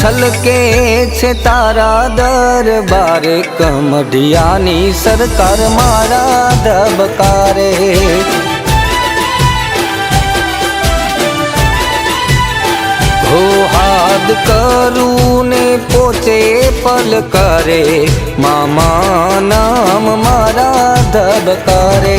छलके छे तारा दरबारे, कमढ़ियानी सरकार मारा धबकारे। हो हाथ करू ने पोचे पल करे, मामा नाम मारा धबकारे।